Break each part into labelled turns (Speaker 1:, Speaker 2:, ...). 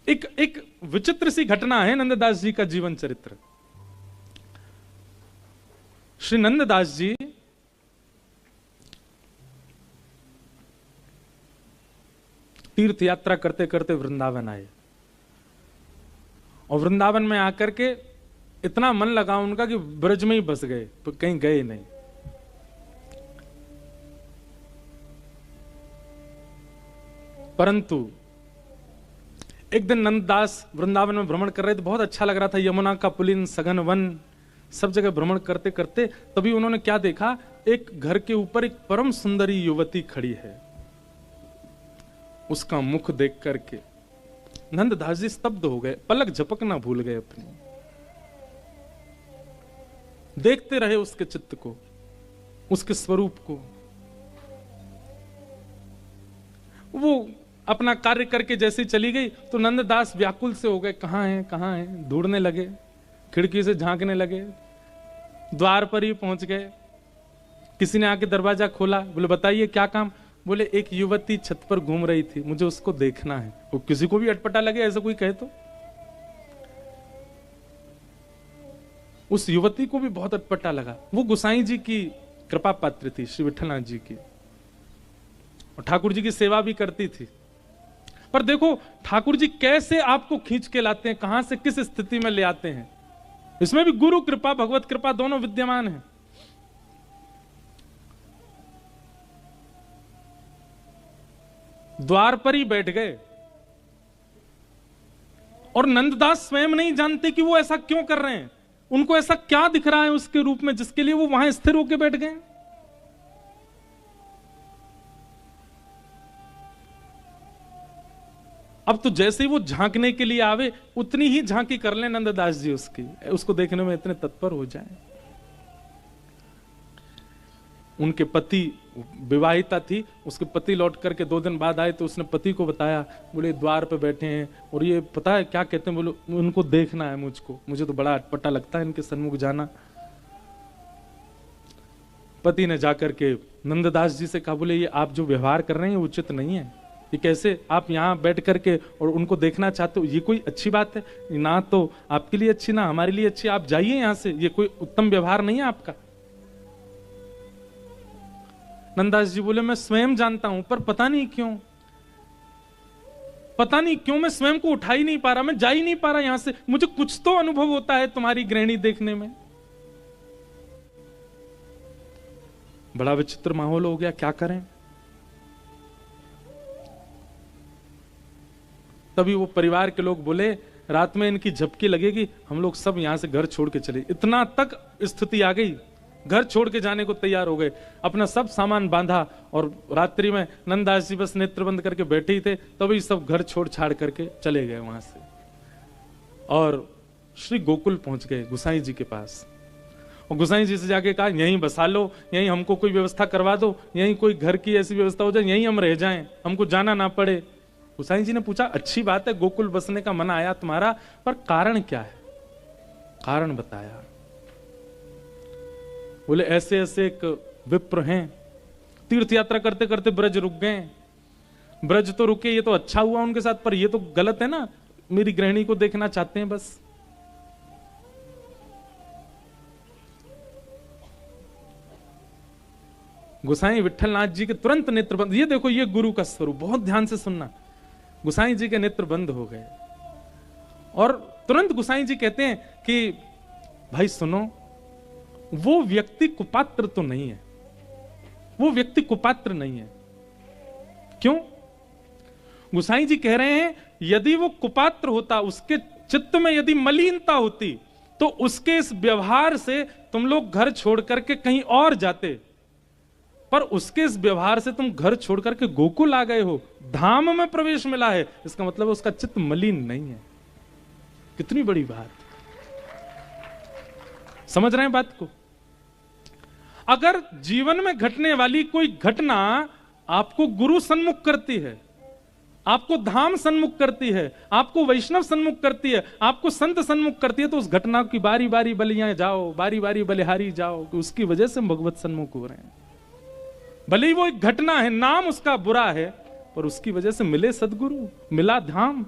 Speaker 1: एक विचित्र सी घटना है नंददास जी का जीवन चरित्र। श्री नंददास जी तीर्थ यात्रा करते करते वृंदावन आए और वृंदावन में आकर के इतना मन लगा उनका कि ब्रज में ही बस गए, तो कहीं गए नहीं। परंतु एक दिन नंददास वृंदावन में भ्रमण कर रहे थे, बहुत अच्छा लग रहा था, यमुना का पुलिन, सघन वन, सब जगह भ्रमण करते करते तभी उन्होंने क्या देखा, एक घर के ऊपर एक परम सुंदरी युवती खड़ी है। उसका मुख देख करके नंददास जी स्तब्ध हो गए, पलक झपकना भूल गए अपनी। देखते रहे उसके चित्त को, उसके स्वरूप को। वो अपना कार्य करके जैसे चली गई तो नंददास व्याकुल से हो गए, कहां है कहां है, ढूंढने लगे, खिड़की से झांकने लगे, द्वार पर ही पहुंच गए। किसी ने आके दरवाजा खोला, बोले बताइए क्या काम। बोले एक युवती छत पर घूम रही थी, मुझे उसको देखना है। वो किसी को भी अटपटा लगे ऐसा कोई कहे तो, उस युवती को भी बहुत अटपटा लगा। वो गोसाई जी की कृपा पात्र थी, श्री विठलनाथ जी की, और ठाकुर जी की सेवा भी करती थी। पर देखो ठाकुर जी कैसे आपको खींच के लाते हैं, कहां से किस स्थिति में ले आते हैं। इसमें भी गुरु कृपा भगवत कृपा दोनों विद्यमान है। द्वार पर ही बैठ गए और नंददास स्वयं नहीं जानते कि वो ऐसा क्यों कर रहे हैं, उनको ऐसा क्या दिख रहा है उसके रूप में जिसके लिए वो वहां स्थिर होकर बैठ गए। अब तो जैसे ही वो झांकने के लिए आवे उतनी ही झांकी कर ले नंददास जी उसकी, उसको देखने में इतने तत्पर हो जाए। उनके पति, विवाहिता थी, उसके पति लौट करके 2 दिन बाद आए तो उसने पति को बताया, बोले द्वार पे बैठे हैं और ये पता है क्या कहते हैं, बोले उनको देखना है मुझको, मुझे तो बड़ा अटपटा लगता है इनके सन्मुख जाना। पति ने जाकर के नंददास जी से कहा, बोले ये आप जो व्यवहार कर रहे हैं उचित नहीं है, ये कैसे आप यहाँ बैठ करके और उनको देखना चाहते हो, ये कोई अच्छी बात है ना, तो आपके लिए अच्छी ना हमारे लिए अच्छी, आप जाइए यहां से, ये कोई उत्तम व्यवहार नहीं है आपका। नंददास जी बोले मैं स्वयं जानता हूं, पर पता नहीं क्यों मैं स्वयं को उठा ही नहीं पा रहा, मैं जा ही नहीं पा रहा यहां से, मुझे कुछ तो अनुभव होता है तुम्हारी गृहिणी देखने में। बड़ा विचित्र माहौल हो गया, क्या करें। तभी वो परिवार के लोग बोले रात में इनकी झपकी लगेगी, हम लोग सब यहां से घर छोड़ के चले। इतना तक स्थिति आ गई, घर छोड़ के जाने को तैयार हो गए, अपना सब सामान बांधा और रात्रि में नंददास जी बस नेत्र बंद करके बैठे ही थे, तभी सब घर छोड़ छाड़ करके चले गए वहां से और श्री गोकुल पहुंच गए गोसाई जी के पास। और गोसाई जी से जाके कहा यहीं बसा लो, यहीं हमको कोई व्यवस्था करवा दो, यहीं कोई घर की ऐसी व्यवस्था हो जाए, यहीं हम रह जाएं, हमको जाना ना पड़े। गोसाई जी ने पूछा अच्छी बात है गोकुल बसने का मन आया तुम्हारा, पर कारण क्या है। कारण बताया, बोले ऐसे ऐसे एक विप्र हैं, तीर्थ यात्रा करते करते ब्रज रुक गए। ब्रज तो रुके, ये तो अच्छा हुआ उनके साथ, पर ये तो गलत है ना, मेरी गृहिणी को देखना चाहते हैं बस। गोसाई विठलनाथ जी के तुरंत नेत्र बंद, ये देखो ये गुरु का स्वरूप, बहुत ध्यान से सुनना। गोसाई जी के नेत्र बंद हो गए और तुरंत गोसाई जी कहते हैं कि भाई सुनो, वो व्यक्ति कुपात्र तो नहीं है, वो व्यक्ति कुपात्र नहीं है। क्यों? गोसाई जी कह रहे हैं यदि वो कुपात्र होता, उसके चित्त में यदि मलिनता होती, तो उसके इस व्यवहार से तुम लोग घर छोड़ करके कहीं और जाते, पर उसके इस व्यवहार से तुम घर छोड़ करके गोकुल आ गए हो, धाम में प्रवेश मिला है, इसका मतलब उसका चित्त मलिन नहीं है। कितनी बड़ी बात, समझ रहे हैं बात को। अगर जीवन में घटने वाली कोई घटना आपको गुरु सन्मुख करती है, आपको धाम सन्मुख करती है, आपको वैष्णव सन्मुख करती है, आपको संत सन्मुख करती है, तो उस घटना की बारी बारी बलियां जाओ, बारी बारी बलिहारी जाओ, कि उसकी वजह से भगवत सन्मुख हो रहे हैं। भले ही वो एक घटना है, नाम उसका बुरा है, पर उसकी वजह से मिले सदगुरु, मिला धाम।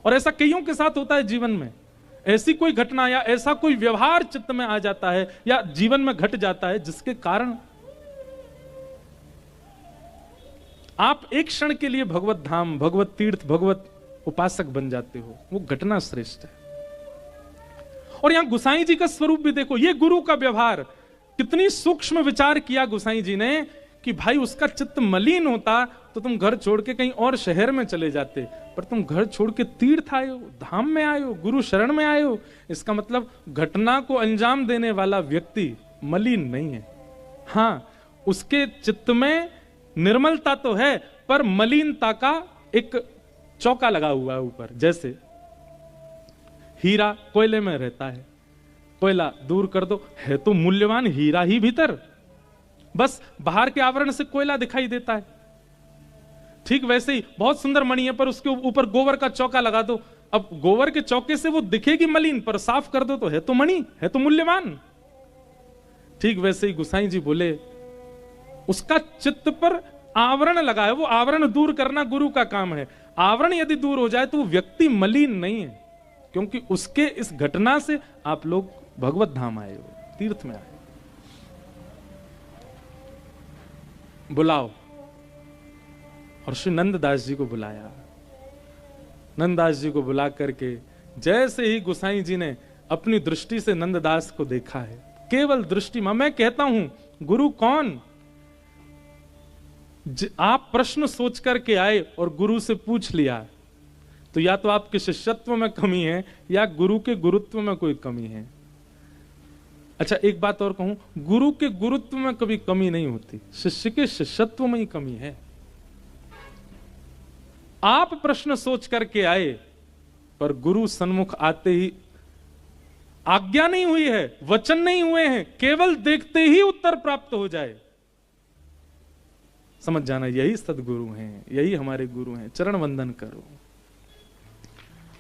Speaker 1: और ऐसा कईयों के साथ होता है जीवन में। ऐसी कोई घटना या ऐसा कोई व्यवहार चित्त में आ जाता है या जीवन में घट जाता है जिसके कारण आप एक क्षण के लिए भगवत धाम, भगवत तीर्थ, भगवत उपासक बन जाते हो। वो घटना श्रेष्ठ है। और यहां गोसाई जी का स्वरूप भी देखो, ये गुरु का व्यवहार कितनी सूक्ष्म विचार किया गोसाई जी ने कि भाई उसका चित्त मलिन होता तो तुम घर छोड़ के कहीं और शहर में चले जाते, पर तुम घर छोड़ के तीर्थ आए हो, धाम में आए हो, गुरु शरण में आए हो। इसका मतलब घटना को अंजाम देने वाला व्यक्ति मलिन नहीं है। हां, उसके चित्त में निर्मलता तो है, पर मलिनता का एक चौका लगा हुआ है ऊपर। जैसे हीरा कोयले में रहता है, कोयला दूर कर दो, है तो मूल्यवान हीरा ही भीतर, बस बाहर के आवरण से कोयला दिखाई देता है। ठीक वैसे ही बहुत सुंदर मणि है, पर उसके ऊपर गोबर का चौका लगा दो, अब गोबर के चौके से वो दिखेगी मलिन, पर साफ कर दो तो है तो मणि, है तो मूल्यवान। ठीक वैसे ही गोसाई जी बोले उसका चित्त पर आवरण लगा है, वो आवरण दूर करना गुरु का काम है। आवरण यदि दूर हो जाए तो वो व्यक्ति मलिन नहीं है, क्योंकि उसके इस घटना से आप लोग भगवत धाम आए हो, तीर्थ में आए। बुलाओ। और श्री नंददास जी को बुलाया। नंददास जी को बुला करके जैसे ही गोसाई जी ने अपनी दृष्टि से नंददास को देखा है, केवल दृष्टि में, मैं कहता हूं गुरु कौन, आप प्रश्न सोच करके आए और गुरु से पूछ लिया, तो या तो आपके शिष्यत्व में कमी है या गुरु के गुरुत्व में कोई कमी है। अच्छा, एक बात और कहूं, गुरु के गुरुत्व में कभी कमी नहीं होती, शिष्य के शिष्यत्व में ही कमी है। आप प्रश्न सोच करके आए, पर गुरु सन्मुख आते ही आज्ञा नहीं हुई है, वचन नहीं हुए हैं, केवल देखते ही उत्तर प्राप्त हो जाए, समझ जाना यही सदगुरु हैं, यही हमारे गुरु हैं। चरण वंदन करो।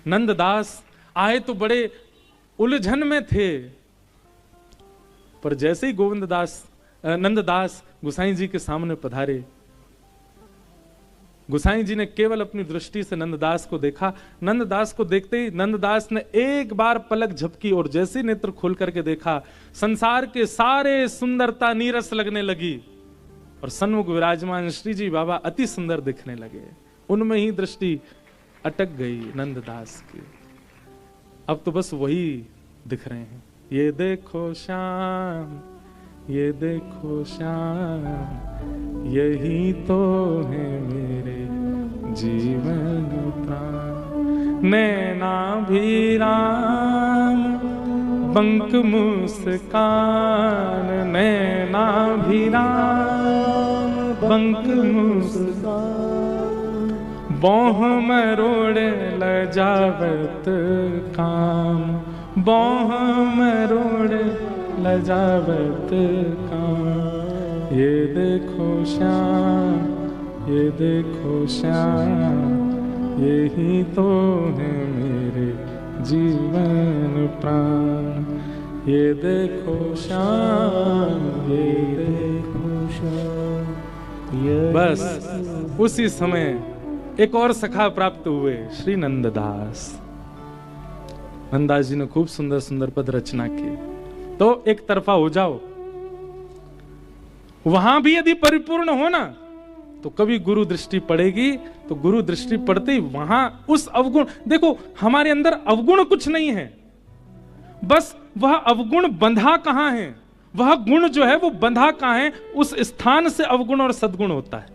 Speaker 1: नंददास आए तो बड़े उलझन में थे, पर जैसे ही नंददास गोसाई जी के सामने पधारे, गोसाई जी ने केवल अपनी दृष्टि से नंददास को देखा। नंददास को देखते ही नंददास ने एक बार पलक झपकी और जैसे नेत्र खोल करके देखा, संसार के सारे सुंदरता नीरस लगने लगी और सन्मुख विराजमान श्री जी बाबा अति सुंदर दिखने लगे। उनमें ही दृष्टि अटक गई नंददास की। अब तो बस वही दिख रहे हैं, ये देखो श्याम, ये देखो श्याम, यही तो है मेरे जीवन प्राण। नैनाभिराम बंक मुस्कान, नैनाभिराम बंक मुस्कान, बाँह मरोड़ लजावत काम, बाँह मरोड़ लजावत काम। ये देखो श्याम, ये देखो श्याम, यही तो है मेरे जीवन प्राण। ये देखो श्याम, ये देखो श्याम। बस उसी समय एक और सखा प्राप्त हुए, श्री नंददास। नंददास जी ने खूब सुंदर सुंदर पद रचना की। तो एक तरफा हो जाओ, वहां भी यदि परिपूर्ण हो ना, तो कभी गुरु दृष्टि पड़ेगी, तो गुरु दृष्टि पड़ते ही वहां उस अवगुण, देखो हमारे अंदर अवगुण कुछ नहीं है, बस वह अवगुण बंधा कहां है, वह गुण जो है वो बंधा कहां है, उस स्थान से अवगुण और सद्गुण होता है।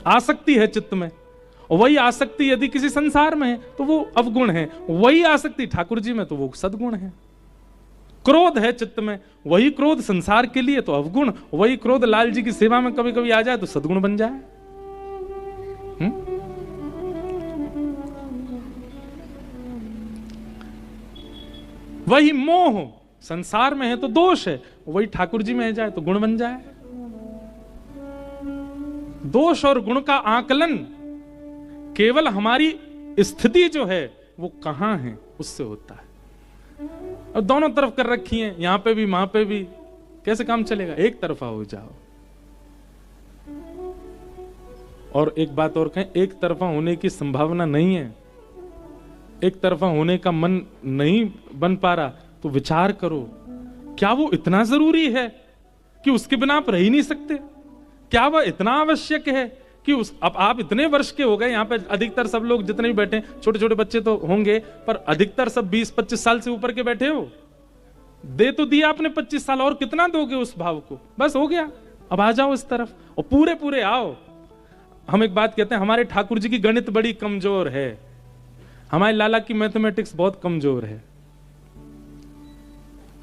Speaker 1: आसक्ति है चित्त में, वही आसक्ति यदि किसी संसार में है तो वो अवगुण है, वही आसक्ति ठाकुर जी में तो वो सद्गुण है। क्रोध है चित्त में, वही क्रोध संसार के लिए तो अवगुण, वही क्रोध लाल जी की सेवा में कभी कभी आ जाए तो सद्गुण बन जाए। वही मोह संसार में है तो दोष है, वही ठाकुर जी में जाए तो गुण बन जाए। दोष और गुण का आकलन केवल हमारी स्थिति जो है वो कहां है उससे होता है। और दोनों तरफ कर रखी हैं, यहां पे भी वहां पे भी, कैसे काम चलेगा? एक तरफा हो जाओ। और एक बात और कहें, एक तरफा होने की संभावना नहीं है। एक तरफा होने का मन नहीं बन पा रहा तो विचार करो, क्या वो इतना जरूरी है कि उसके बिना आप रह ही नहीं सकते? क्या वह इतना आवश्यक है कि अब आप इतने वर्ष के हो गए, यहाँ पे अधिकतर सब लोग जितने भी बैठे, छोटे छोटे बच्चे तो होंगे, पर अधिकतर सब 20-25 साल से ऊपर के बैठे हो। दे तो दिया आपने 25 साल, और कितना दोगे उस भाव को? बस हो गया, अब आ जाओ इस तरफ और पूरे पूरे आओ। हम एक बात कहते हैं, हमारे ठाकुर जी की गणित बड़ी कमजोर है, हमारे लाला की मैथमेटिक्स बहुत कमजोर है।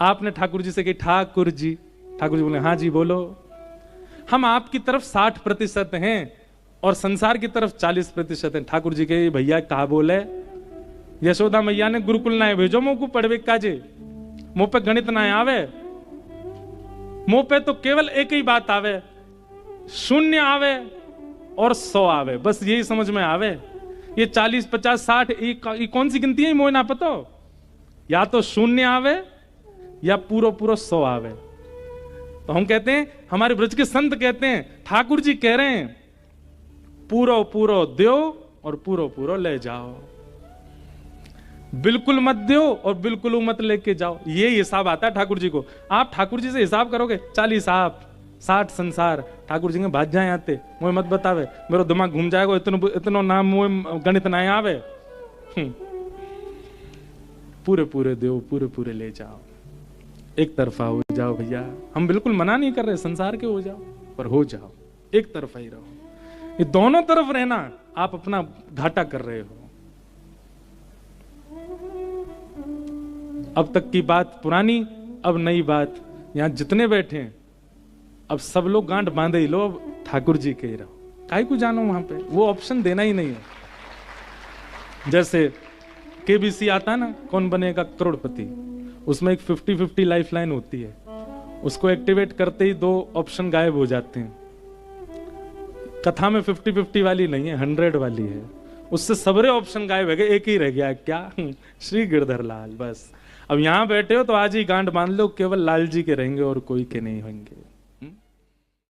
Speaker 1: आपने ठाकुर जी से कही ठाकुर जी बोले हाँ जी बोलो। हम आपकी तरफ 60% हैं और संसार की तरफ 40% हैं। ठाकुर जी के भैया कहा बोले, यशोदा मैया ने गुरुकुल ना भेजो मुंह को पढ़वे काजे, मुंह पे गणित ना आवे, मुंह पे तो केवल एक ही बात आवे, 0 आवे और 100 आवे, बस यही समझ में आवे। ये 40, 50, 60 ये कौन सी गिनती है मोह ना पतो? या तो 0 आवे या पूरा पूरा 100 आवे। तो हम कहते हैं, हमारे ब्रज के संत कहते हैं, ठाकुर जी कह रहे हैं पूरो पूरो दो और पूरो पूरो ले जाओ, बिल्कुल मत दो और बिल्कुल मत लेके जाओ। ये हिसाब आता है ठाकुर जी को। आप ठाकुर जी से हिसाब करोगे 40 आप 60 संसार, ठाकुर जी के भाज जाए आते, मुझे मत बतावे, मेरा दिमाग घूम जाएगा, इतनो नाम मुझे गणित ना आवे। पूरे पूरे दो, पूरे पूरे ले जाओ, एक तरफा हो जाओ भैया। हम बिल्कुल मना नहीं कर रहे संसार के हो जाओ, पर हो जाओ, एक तरफा ही रहो। ये दोनों तरफ रहना आप अपना घाटा कर रहे हो। अब तक की बात पुरानी, अब नई बात। यहां जितने बैठे हैं अब सब लोग गांठ बांधे ही लो, अब ठाकुर जी के ही रहो, काहे को जानो वहां पे, वो ऑप्शन देना ही नहीं है। जैसे केबीसी आता ना, कौन बनेगा करोड़पति, उसमें एक 50-50 लाइफलाइन होती है, उसको एक्टिवेट करते ही 2 ऑप्शन गायब हो जाते हैं। कथा में 50-50 वाली नहीं है, 100 वाली है, उससे सबरे ऑप्शन गायब है, एक ही रह गया, क्या? श्री गिरधर लाल। बस अब यहां बैठे हो तो आज ही गांठ बांध लो, केवल लाल जी के रहेंगे और कोई के नहीं होंगे।